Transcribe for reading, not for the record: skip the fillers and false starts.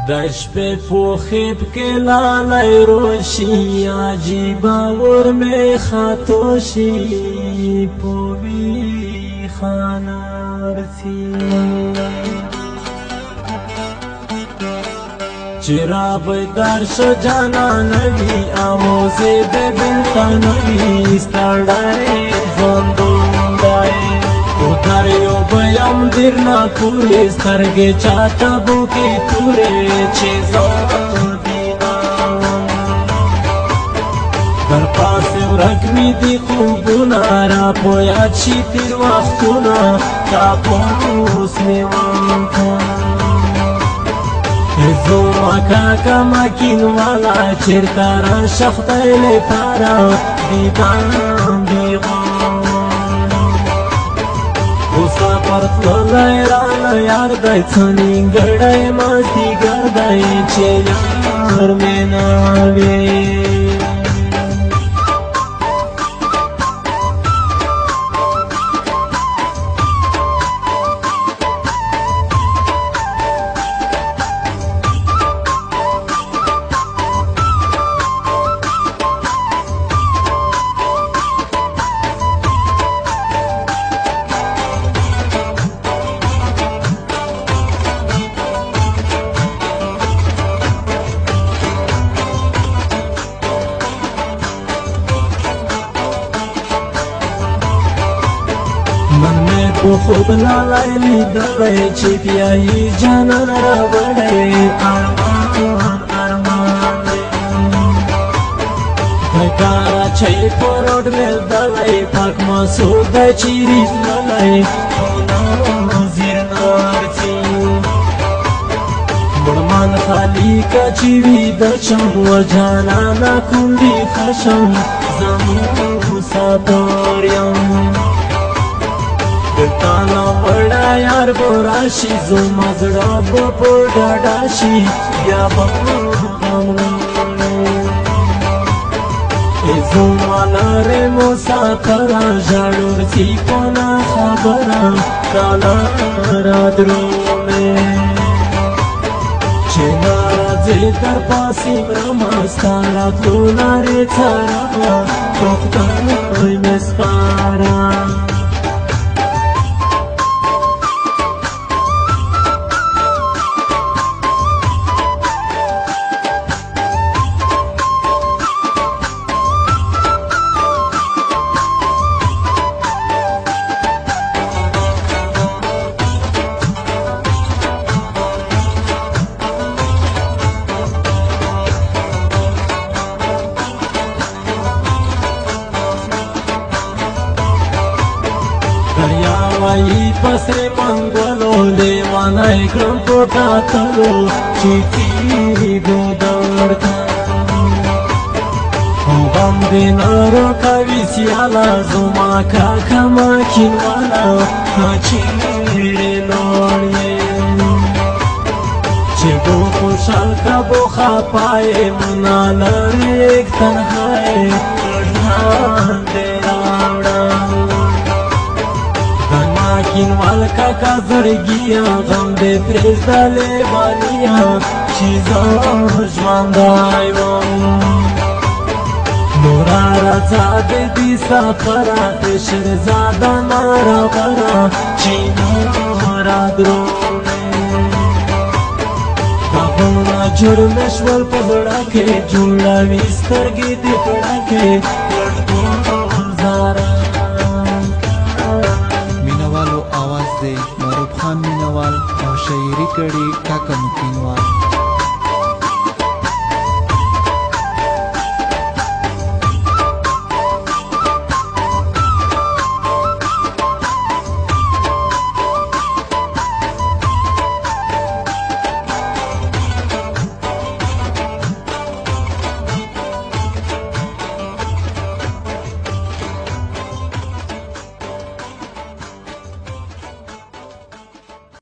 دشپې پوخیب کې لالی روشي عجیبه ورمې خاتوشي پوی خانارسی چرا بیدار شو جانانوی آوازی ده بلتانوی ستردائی زندوندائی او دریو بیم دیر نپوری سترگی چاہتا بوکی توری چیزان دینام در پاس ورکمی دی خوبونا را پویاد شی تیر وقتونا تاپوس میوان کن زوما کاکا مکین والا چرتا را شخطیل پارا دیدان بیغان غصا پرتللی رانا یار دای چنین گردای ماستی گردای چه یار مناوی خوب لالی لیدلی چی بیایی جانان را بڑی ارمان ارمان بکارا چی پروڈ ملدلی پاک مسود چی ریز للی خونا زیر نارتی برمان خالی کا چی ویدشم و جانانا کندی خشم زمو ساتوریم تانا بڑا یار براشی زما زړه به په ډاډه شي بیا به زما لارې مسافره ژړورځي په نه خبره کاله را درومې چې ناراځې در پاسې مرمه ستا راتلو لارې څارمه په خدای مې سپارم پسې منګولو لیوانی کړم په کاتلو چې تېرېږو درته غم دې نه راکوي سیاله زما کاکا مکینواله که چېرې لاړ یې چې بو خوشحال که بو خفه یې منا لرې یک تنها یې ځان دې راوړم کینوال کاکا زړګیا غم دې پرېږده لیوانیا چې زه ژوندی وم نوره راځه د دې سفره شهزاده نه راغله چې نه رادرومې غمونه جوړ مې شول په زړه کې جوړوي سترګې دې پړه کې لړګوزاره معروف خان مینوال او شاعري کړي کاکا مکینوال